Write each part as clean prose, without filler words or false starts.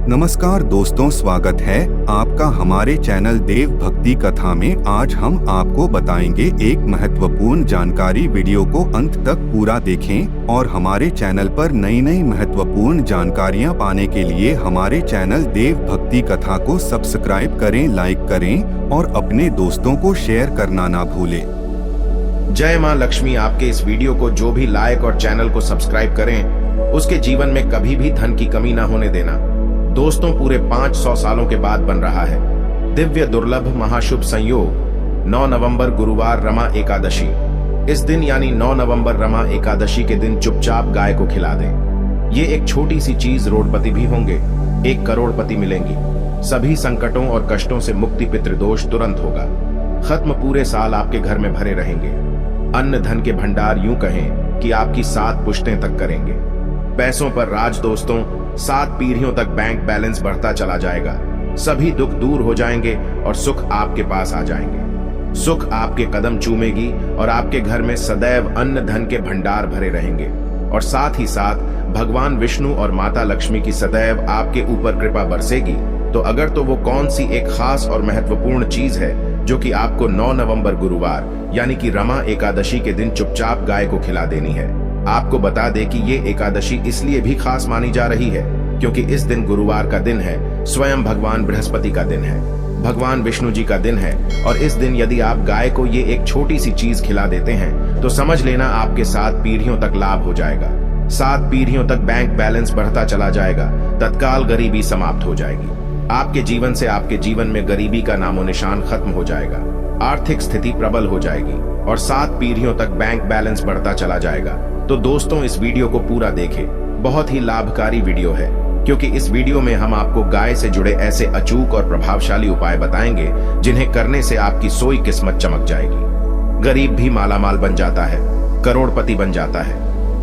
नमस्कार दोस्तों, स्वागत है आपका हमारे चैनल देव भक्ति कथा में। आज हम आपको बताएंगे एक महत्वपूर्ण जानकारी। वीडियो को अंत तक पूरा देखें और हमारे चैनल पर नई नई महत्वपूर्ण जानकारियां पाने के लिए हमारे चैनल देव भक्ति कथा को सब्सक्राइब करें, लाइक करें और अपने दोस्तों को शेयर करना ना भूलें। जय मां लक्ष्मी। आपके इस वीडियो को जो भी लाइक और चैनल को सब्सक्राइब करें, उसके जीवन में कभी भी धन की कमी ना होने देना। दोस्तों, पूरे 500 सालों के बाद बन रहा है दिव्य दुर्लभ महाशुभ संयोग 9 नवंबर गुरुवार रमा एकादशी। इस दिन यानी 9 नवंबर रमा एकादशी के दिन चुपचाप गाय को खिला दें। ये एक छोटी सी चीज, रोडपति भी होंगे, 1 करोड़पति मिलेंगी। सभी संकटों और कष्टों से मुक्ति, पितृदोष तुरंत होगा खत्म। पूरे साल आपके घर में भरे रहेंगे अन्न धन के भंडार, यूं कहें कि आपकी 7 पुश्तें तक करेंगे। पैसों पर राज दोस्तों, 7 पीढ़ियों तक बैंक बैलेंस बढ़ता चला जाएगा। सभी दुख दूर हो जाएंगे और सुख आपके पास आ जाएंगे। सुख आपके कदम चूमेगी और आपके घर में सदैव अन्न धन के भंडार भरे रहेंगे। और साथ ही साथ भगवान विष्णु और माता लक्ष्मी की सदैव आपके ऊपर कृपा बरसेगी। तो अगर तो वो कौन सी एक खास और महत्वपूर्ण चीज है जो कि आपको 9 नवंबर गुरुवार यानी कि रमा एकादशी के दिन चुपचाप गाय को खिला देनी है। आपको बता दें कि ये एकादशी इसलिए भी खास मानी जा रही है क्योंकि इस दिन गुरुवार का दिन है, स्वयं भगवान बृहस्पति का दिन है, भगवान विष्णु जी का दिन है। और इस दिन यदि आप गाय को ये एक छोटी सी चीज खिला देते हैं तो समझ लेना आपके 7 पीढ़ियों तक लाभ हो जाएगा। 7 पीढ़ियों तक बैंक बैलेंस बढ़ता चला जाएगा। तत्काल गरीबी समाप्त हो जाएगी। आपके जीवन से आपके जीवन में गरीबी का नामो निशान खत्म हो जाएगा। आर्थिक स्थिति प्रबल हो जाएगी और 7 पीढ़ियों तक बैंक बैलेंस बढ़ता चला जाएगा। तो दोस्तों, इस वीडियो को पूरा देखें। बहुत ही लाभकारी वीडियो है क्योंकि इस वीडियो में हम आपको गाय से जुड़े ऐसे अचूक और प्रभावशाली उपाय बताएंगे जिन्हें करने से आपकी सोई किस्मत चमक जाएगी। गरीब भी मालामाल बन जाता है, करोड़पति बन जाता है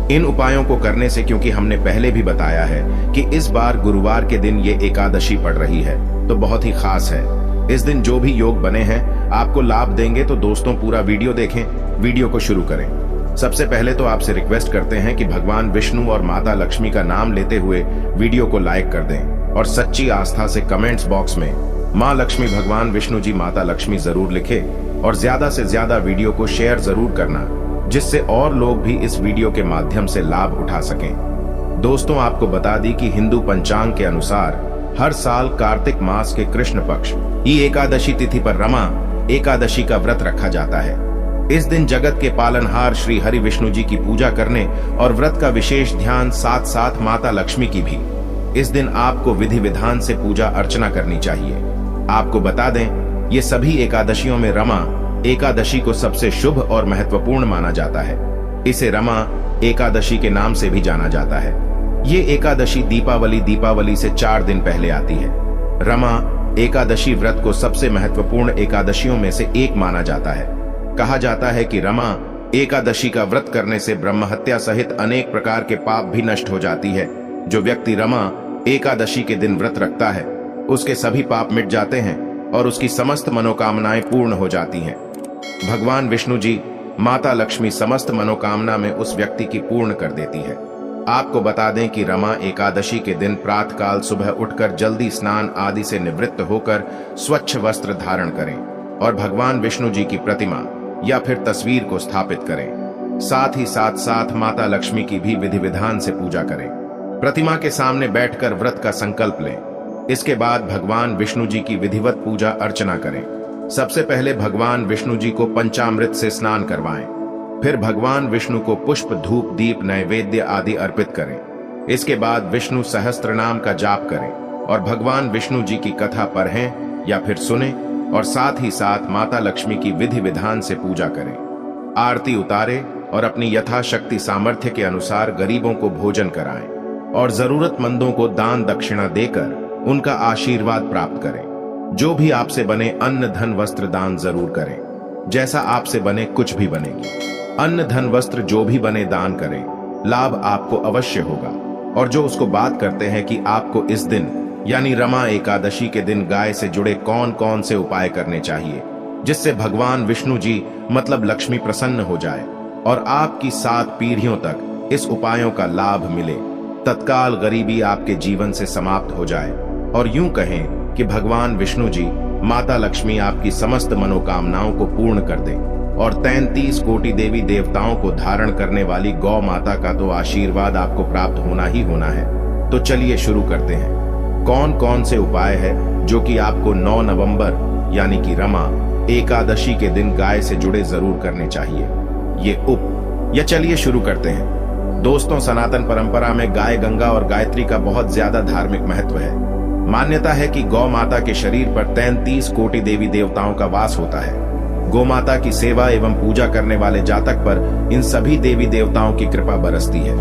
इन उपायों को करने से। क्योंकि हमने पहले भी बताया है कि इस बार गुरुवार के दिन ये एकादशी पड़ रही है तो बहुत ही खास है। इस दिन जो भी योग बने हैं आपको लाभ देंगे। तो दोस्तों, पूरा वीडियो देखें। वीडियो को शुरू करें। सबसे पहले तो आपसे रिक्वेस्ट करते हैं कि भगवान विष्णु और माता लक्ष्मी का नाम लेते हुए वीडियो को लाइक कर दें और सच्ची आस्था से कमेंट्स बॉक्स में मां लक्ष्मी, भगवान विष्णु जी, माता लक्ष्मी जरूर लिखें। और ज्यादा से ज्यादा वीडियो को शेयर जरूर करना जिससे और लोग भी इस वीडियो के माध्यम से लाभ उठा सकें। दोस्तों, आपको बता दी कि हिंदू पंचांग के अनुसार हर साल कार्तिक मास के कृष्ण पक्ष की एकादशी तिथि पर रमा एकादशी का व्रत रखा जाता है। इस दिन जगत के पालनहार श्री हरि विष्णु जी की पूजा करने और व्रत का विशेष ध्यान साथ साथ माता लक्ष्मी की भी इस दिन आपको विधि विधान से पूजा अर्चना करनी चाहिए। आपको बता दें, ये सभी एकादशियों में रमा एकादशी को सबसे शुभ और महत्वपूर्ण माना जाता है। इसे रमा एकादशी के नाम से भी जाना जाता है। ये एकादशी दीपावली से 4 दिन पहले आती है। रमा एकादशी व्रत को सबसे महत्वपूर्ण एकादशियों में से एक माना जाता है। कहा जाता है कि रमा एकादशी का व्रत करने से ब्रह्म हत्या सहित अनेक प्रकार के पाप भी नष्ट हो जाती है। जो व्यक्ति रमा एकादशी के दिन व्रत रखता है उसके सभी पाप मिट जाते हैं और उसकी समस्त मनोकामनाएं पूर्ण हो जाती हैं। भगवान विष्णु जी, माता लक्ष्मी समस्त मनोकामना में उस व्यक्ति की पूर्ण कर देती है। आपको बता दें कि रमा एकादशी के दिन प्रातःकाल सुबह उठकर जल्दी स्नान आदि से निवृत्त होकर स्वच्छ वस्त्र धारण करें और भगवान विष्णु जी की प्रतिमा या फिर तस्वीर को स्थापित करें। साथ ही साथ माता लक्ष्मी की भी विधि विधान से पूजा करें। प्रतिमा के सामने बैठकर व्रत का संकल्प लें। इसके बाद भगवान विष्णु जी की विधिवत पूजा अर्चना करें। सबसे पहले भगवान विष्णु जी को पंचामृत से स्नान करवाएं। फिर भगवान विष्णु को पुष्प, धूप, दीप, नैवेद्य आदि अर्पित करें। इसके बाद विष्णु सहस्त्र नाम का जाप करें और भगवान विष्णु जी की कथा पढ़ें या फिर सुने और साथ ही साथ माता लक्ष्मी की विधि विधान से पूजा करें। आरती उतारें और अपनी यथाशक्ति सामर्थ्य के अनुसार गरीबों को भोजन कराएं और जरूरतमंदों को दान दक्षिणा देकर उनका आशीर्वाद प्राप्त करें। जो भी आपसे बने अन्न धन वस्त्र दान जरूर करें। जैसा आपसे बने कुछ भी बनेगी। अन्न धन वस्त्र जो भी बने दान करें, लाभ आपको अवश्य होगा। और जो उसको बात करते हैं कि आपको इस दिन यानी रमा एकादशी के दिन गाय से जुड़े कौन कौन से उपाय करने चाहिए जिससे भगवान विष्णु जी मतलब लक्ष्मी प्रसन्न हो जाए और आपकी 7 पीढ़ियों तक इस उपायों का लाभ मिले। तत्काल गरीबी आपके जीवन से समाप्त हो जाए और यूं कहें कि भगवान विष्णु जी, माता लक्ष्मी आपकी समस्त मनोकामनाओं को पूर्ण कर दे और 33 कोटि देवी देवताओं को धारण करने वाली गौ माता का तो आशीर्वाद आपको प्राप्त होना ही होना है। तो चलिए शुरू करते हैं। कौन कौन से उपाय है जो कि आपको 9 नवंबर यानी कि रमा एकादशी के दिन गाय से जुड़े जरूर करने चाहिए। या चलिए शुरू करते हैं। दोस्तों, सनातन परंपरा में गाय गंगा और गायत्री का बहुत ज्यादा धार्मिक महत्व है। मान्यता है कि गौ माता के शरीर पर 33 कोटि देवी देवताओं का वास होता है। गौ माता की सेवा एवं पूजा करने वाले जातक पर इन सभी देवी देवताओं की कृपा बरसती है।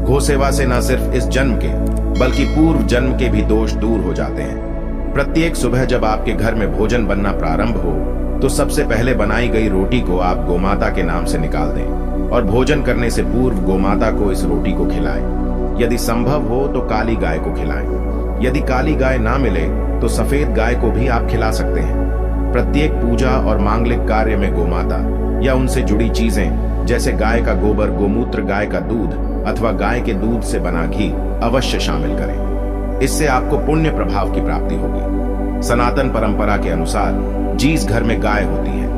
गौ सेवा से न सिर्फ इस जन्म के बल्कि पूर्व जन्म के भी दोष दूर हो जाते हैं। प्रत्येक सुबह जब आपके घर में भोजन बनना प्रारंभ हो तो सबसे पहले बनाई गई रोटी को आप गोमाता के नाम से निकाल दें और भोजन करने से पूर्व गोमाता को इस रोटी को खिलाएं। यदि संभव हो तो काली गाय को खिलाएं। यदि काली गाय ना मिले तो सफेद गाय को भी आप खिला सकते हैं। प्रत्येक पूजा और मांगलिक कार्य में गोमाता या उनसे जुड़ी चीजें जैसे गाय का गोबर, गोमूत्र, गाय का दूध अथवा गाय के दूध से बना घी अवश्य शामिल करें। इससे आपको पुण्य प्रभाव की प्राप्ति होगी। सनातन परंपरा के अनुसार जिस घर में गाय होती है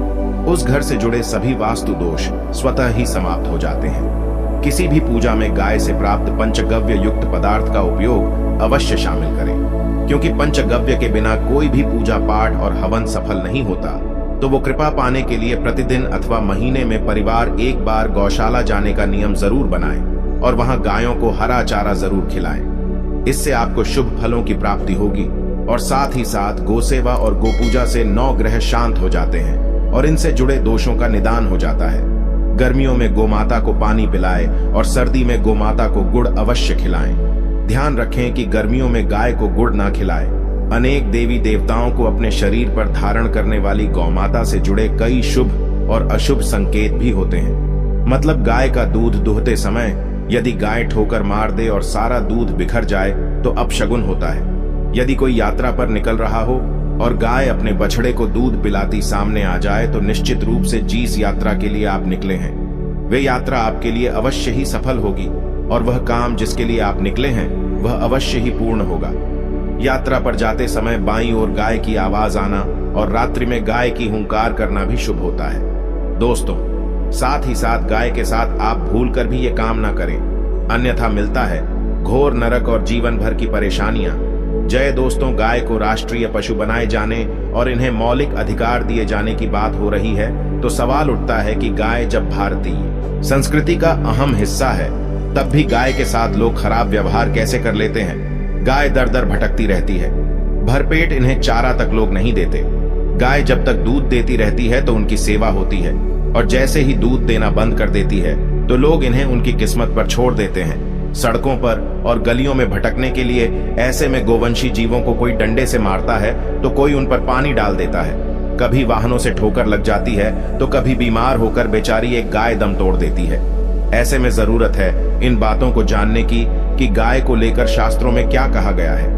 उस घर से जुड़े सभी वास्तु दोष स्वतः ही समाप्त हो जाते हैं। किसी भी पूजा में गाय से प्राप्त पंचगव्य युक्त पदार्थ का उपयोग अवश्य शामिल करें, क्योंकि पंचगव्य के बिना कोई भी पूजा पाठ और हवन सफल नहीं होता। तो वो कृपा पाने के लिए प्रतिदिन अथवा महीने में परिवार एक बार गौशाला जाने का नियम जरूर बनाएं और वहां गायों को हरा चारा जरूर खिलाएं। इससे आपको शुभ फलों की प्राप्ति होगी और साथ ही साथ गोसेवा और गोपूजा से 9 ग्रह शांत हो जाते हैं और इनसे जुड़े दोषों का निदान हो जाता है। गर्मियों में गोमाता को पानी पिलाएं और सर्दी में गोमाता को गुड़ अवश्य खिलाएं। ध्यान रखें कि गर्मियों में गाय को गुड़ ना खिलाएं। अनेक देवी देवताओं को अपने शरीर पर धारण करने वाली गौमाता से जुड़े कई शुभ और अशुभ संकेत भी होते हैं। मतलब गाय का दूध दुहते समय यदि गाय ठोकर मार दे और सारा दूध बिखर जाए तो अपशगुन होता है। यदि कोई यात्रा पर निकल रहा हो और गाय अपने बछड़े को दूध पिलाती सामने आ जाए तो निश्चित रूप से जिस यात्रा के लिए आप निकले हैं वे यात्रा आपके लिए अवश्य ही सफल होगी और वह काम जिसके लिए आप निकले हैं वह अवश्य ही पूर्ण होगा। यात्रा पर जाते समय बाईं ओर गाय की आवाज आना और रात्रि में गाय की हुंकार करना भी शुभ होता है। दोस्तों, साथ ही साथ गाय के साथ आप भूलकर भी ये काम ना करें, अन्यथा मिलता है घोर नरक और जीवन भर की परेशानियां। जय दोस्तों, गाय को राष्ट्रीय पशु बनाए जाने और इन्हें मौलिक अधिकार दिए जाने की बात हो रही है तो सवाल उठता है कि गाय जब भारतीय संस्कृति का अहम हिस्सा है तब भी गाय के साथ लोग खराब व्यवहार कैसे कर लेते हैं। गाय दर दर भटकती रहती है, भरपेट इन्हें चारा तक लोग नहीं देते। गाय जब तक दूध देती रहती है तो उनकी सेवा होती है और जैसे ही दूध देना बंद कर देती है तो लोग इन्हें उनकी किस्मत पर छोड़ देते हैं। सड़कों पर और गलियों में भटकने के लिए ऐसे में गोवंशी जीवों को कोई डंडे से मारता है तो कोई उन पर पानी डाल देता है। कभी वाहनों से ठोकर लग जाती है तो कभी बीमार होकर बेचारी एक गाय दम तोड़ देती है। ऐसे में जरूरत है इन बातों को जानने की कि गाय को लेकर शास्त्रों में क्या कहा गया है,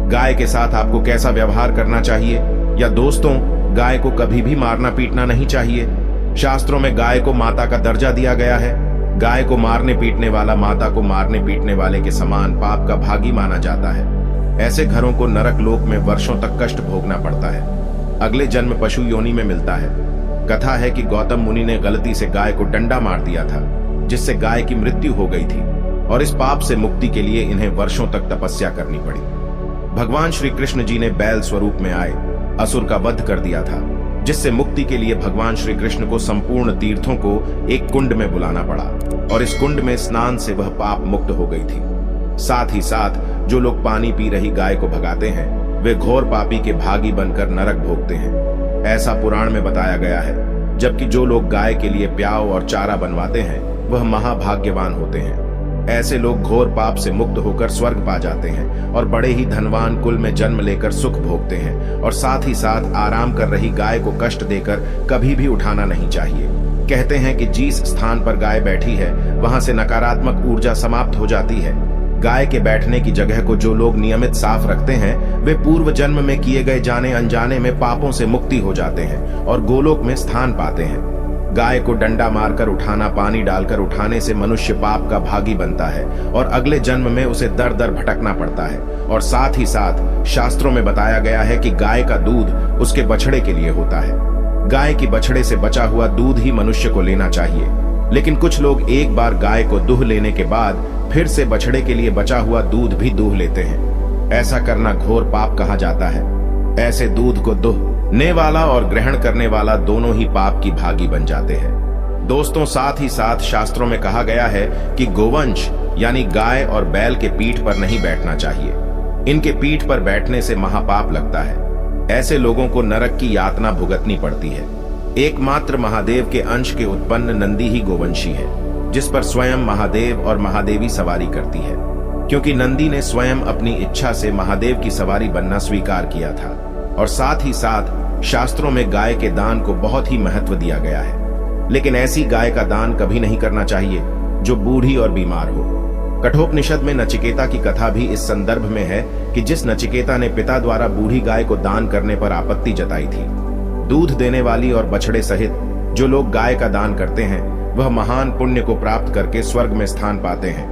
गाय के साथ आपको कैसा व्यवहार करना चाहिए। या दोस्तों, गाय को कभी भी मारना पीटना नहीं चाहिए। शास्त्रों में गाय को माता का दर्जा दिया गया है। गाय को मारने पीटने वाला माता को मारने पीटने वाले के समान पाप का भागी माना जाता है। ऐसे घरों को नरक लोक में वर्षों तक कष्ट भोगना पड़ता है। अगले जन्म पशु योनि में मिलता है। कथा है कि गौतम मुनि ने गलती से गाय को डंडा मार दिया था जिससे गाय की मृत्यु हो गई थी और इस पाप से मुक्ति के लिए इन्हें वर्षों तक तपस्या करनी पड़ी। भगवान श्री कृष्ण जी ने बैल स्वरूप में आए असुर का वध कर दिया था, जिससे मुक्ति के लिए भगवान श्री कृष्ण को संपूर्ण तीर्थों को एक कुंड में बुलाना पड़ा और इस कुंड में स्नान से वह पाप मुक्त हो गई थी। साथ ही साथ जो लोग पानी पी रही गाय को भगाते हैं वे घोर पापी के भागी बनकर नरक भोगते हैं, ऐसा पुराण में बताया गया है। जबकि जो लोग गाय के लिए प्याव और चारा बनवाते हैं वह महाभाग्यवान होते हैं। ऐसे लोग घोर पाप से मुक्त होकर स्वर्ग पा जाते हैं और बड़े ही धनवान कुल में जन्म लेकर सुख भोगते हैं। और साथ ही साथ आराम कर रही गाय को कष्ट देकर कभी भी उठाना नहीं चाहिए। कहते हैं कि जिस स्थान पर गाय बैठी है वहां से नकारात्मक ऊर्जा समाप्त हो जाती है। गाय के बैठने की जगह को जो लोग नियमित साफ रखते हैं वे पूर्व जन्म में किए गए जाने अनजाने में पापों से मुक्ति हो जाते हैं और गोलोक में स्थान पाते हैं। गाय को डंडा मारकर उठाना, पानी डालकर उठाने से मनुष्य पाप का भागी बनता है और अगले जन्म में उसे दर दर भटकना पड़ता है। और साथ ही साथ शास्त्रों में बताया गया है कि गाय का दूध उसके बछड़े के लिए होता है। गाय की बछड़े से बचा हुआ दूध ही मनुष्य को लेना चाहिए, लेकिन कुछ लोग एक बार गाय को दूह लेने के बाद फिर से बछड़े के लिए बचा हुआ दूध भी दूह लेते हैं। ऐसा करना घोर पाप कहा जाता है। ऐसे दूध को दूहने वाला और ग्रहण करने वाला दोनों ही पाप की भागी बन जाते हैं। दोस्तों, साथ ही साथ शास्त्रों में कहा गया है कि गोवंश यानी गाय और बैल के पीठ पर नहीं बैठना चाहिए। इनके पीठ पर बैठने से महापाप लगता है। ऐसे लोगों को नरक की यातना भुगतनी पड़ती है। एकमात्र महादेव के अंश के उत्पन्न नंदी ही गोवंशी है, जिस पर स्वयं महादेव और महादेवी सवारी करती है, क्योंकि नंदी ने स्वयं अपनी इच्छा से महादेव की सवारी बनना स्वीकार किया था। और साथ ही साथ शास्त्रों में गाय के दान को बहुत ही महत्व दिया गया है, लेकिन ऐसी गाय का दान कभी नहीं करना चाहिए जो बूढ़ी और बीमार हो। कठोपनिषद में नचिकेता की कथा भी इस संदर्भ में है कि जिस नचिकेता ने पिता द्वारा बूढ़ी गाय को दान करने पर आपत्ति जताई थी। दूध देने वाली और बछड़े सहित जो लोग गाय का दान करते हैं वह महान पुण्य को प्राप्त करके स्वर्ग में स्थान पाते हैं।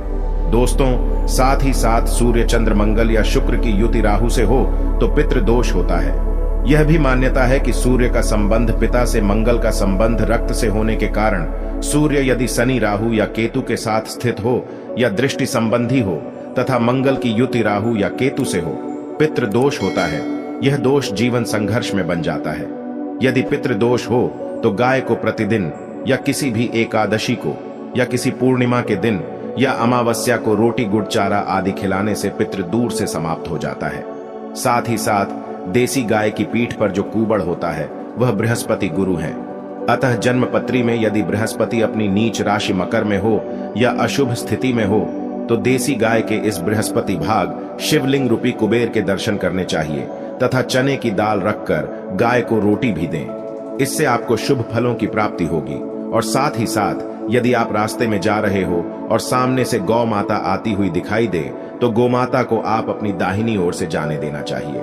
दोस्तों, साथ ही साथ सूर्य, चंद्र, मंगल या शुक्र की युति राहु से हो तो पितृ दोष होता है। यह भी मान्यता है कि सूर्य का संबंध पिता से, मंगल का संबंध रक्त से होने के कारण सूर्य यदि शनि, राहु या केतु के साथ स्थित हो या दृष्टि संबंधी हो तथा मंगल की युति राहु या केतु से हो, पितृ दोष होता है। यह दोष जीवन संघर्ष में बन जाता है। यदि पितृ दोष हो तो गाय को प्रतिदिन या किसी भी एकादशी को या किसी पूर्णिमा के दिन या अमावस्या को रोटी, गुड़, चारा आदि खिलाने से पितृ दूर से समाप्त हो जाता है। साथ ही साथ देसी गाय की पीठ पर जो कूबड़ होता है वह बृहस्पति गुरु है। अतः जन्मपत्री में यदि बृहस्पति अपनी नीच राशि मकर में हो या अशुभ स्थिति में हो तो देसी गाय के इस बृहस्पति भाग शिवलिंग रूपी कुबेर के दर्शन करने चाहिए तथा चने की दाल रखकर गाय को रोटी भी दें। इससे आपको शुभ फलों की प्राप्ति होगी। और साथ ही साथ यदि आप रास्ते में जा रहे हो और सामने से गौ माता आती हुई दिखाई दे तो गोमाता को आप अपनी दाहिनी ओर से जाने देना चाहिए।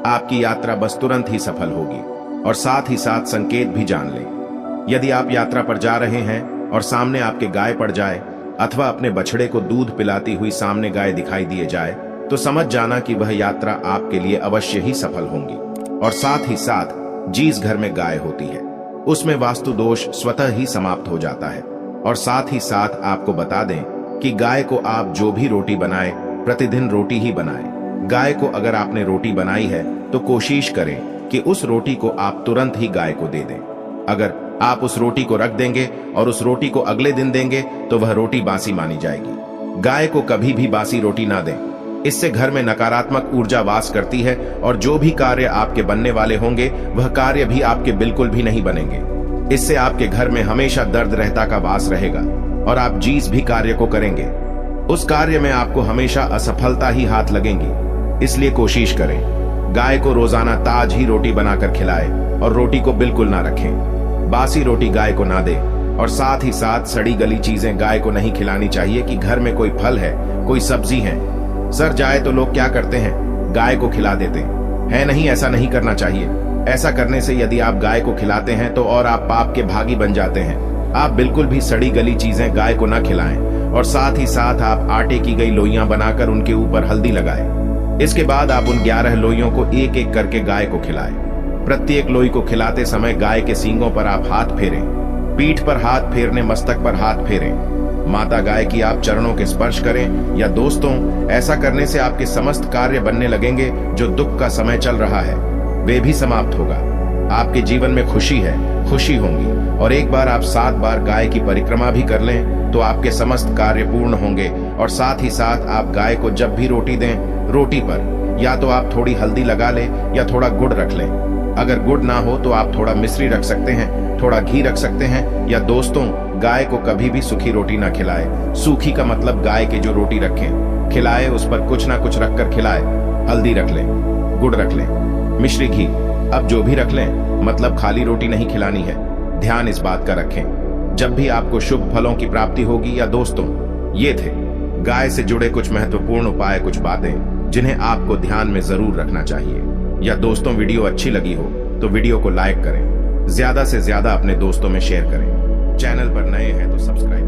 आपकी यात्रा बस तुरंत ही सफल होगी। और साथ ही साथ संकेत भी जान लें। यदि आप यात्रा पर जा रहे हैं और सामने आपके गाय पड़ जाए अथवा अपने बछड़े को दूध पिलाती हुई सामने गाय दिखाई दिए जाए तो समझ जाना कि वह यात्रा आपके लिए अवश्य ही सफल होगी। और साथ ही साथ जिस घर में गाय होती है उसमें वास्तु दोष स्वतः ही समाप्त हो जाता है। और साथ ही साथ आपको बता दें कि गाय को आप जो भी रोटी बनाएं प्रतिदिन रोटी ही बनाएं। गाय को अगर आपने रोटी बनाई है तो कोशिश करें कि उस रोटी को आप तुरंत ही गाय को दे दें। अगर आप उस रोटी को रख देंगे और उस रोटी को अगले दिन देंगे तो वह रोटी बासी मानी जाएगी। गाय को कभी भी बासी रोटी ना दें। इससे घर में नकारात्मक ऊर्जा वास करती है और जो भी कार्य आपके बनने वाले होंगे वह कार्य भी आपके बिल्कुल भी नहीं बनेंगे। इससे आपके घर में हमेशा दर्द रहता का वास रहेगा और आप जिस भी कार्य को करेंगे उस कार्य में आपको हमेशा असफलता ही हाथ लगेंगी। इसलिए कोशिश करें गाय को रोजाना ताज ही रोटी बनाकर खिलाएं और रोटी को बिल्कुल ना रखें। बासी रोटी गाय को ना दें। और साथ ही साथ सड़ी गली चीजें गाय को नहीं खिलानी चाहिए कि घर में कोई फल है, कोई सब्जी है, सड़ जाए तो लोग क्या करते हैं, गाय को खिला देते हैं। नहीं, ऐसा नहीं करना चाहिए। ऐसा करने से यदि आप गाय को खिलाते हैं तो और आप पाप के भागी बन जाते हैं। आप बिल्कुल भी सड़ी गली चीजें गाय को ना खिलाएं। और साथ ही साथ आप आटे की गई लोइयां बनाकर उनके ऊपर हल्दी लगाएं। इसके बाद आप उन 11 लोइयों को एक एक करके गाय को खिलाएं। प्रत्येक लोई को खिलाते समय गाय के सींगों पर आप हाथ फेरें, पीठ पर हाथ फेरने, मस्तक पर हाथ फेरें। माता गाय की आप चरणों के स्पर्श करें। या दोस्तों, ऐसा करने से आपके समस्त कार्य बनने लगेंगे। जो दुख का समय चल रहा है वे भी समाप्त होगा। आपके जीवन में खुशी है, खुशी होंगी। और एक बार आप 7 बार गाय की परिक्रमा भी कर लें तो आपके समस्त कार्य पूर्ण होंगे। और साथ ही साथ आप गाय को जब भी रोटी दें, रोटी पर या तो आप थोड़ी हल्दी लगा लें या थोड़ा गुड़ रख लें। अगर गुड़ ना हो तो आप थोड़ा मिश्री रख सकते हैं, थोड़ा घी रख सकते हैं। या दोस्तों, गाय को कभी भी सूखी रोटी ना खिलाए। सूखी का मतलब गाय के जो रोटी रखें खिलाए उस पर कुछ ना कुछ रखकर खिलाए। हल्दी रख लें, गुड़ रख लें, मिश्री, घी, अब जो भी रख लें, मतलब खाली रोटी नहीं खिलानी है। ध्यान इस बात का रखें जब भी आपको शुभ फलों की प्राप्ति होगी। या दोस्तों, ये थे गाय से जुड़े कुछ महत्वपूर्ण उपाय, कुछ बातें जिन्हें आपको ध्यान में जरूर रखना चाहिए। या दोस्तों, वीडियो अच्छी लगी हो तो वीडियो को लाइक करें, ज्यादा से ज्यादा अपने दोस्तों में शेयर करें। चैनल पर नए हैं तो सब्सक्राइब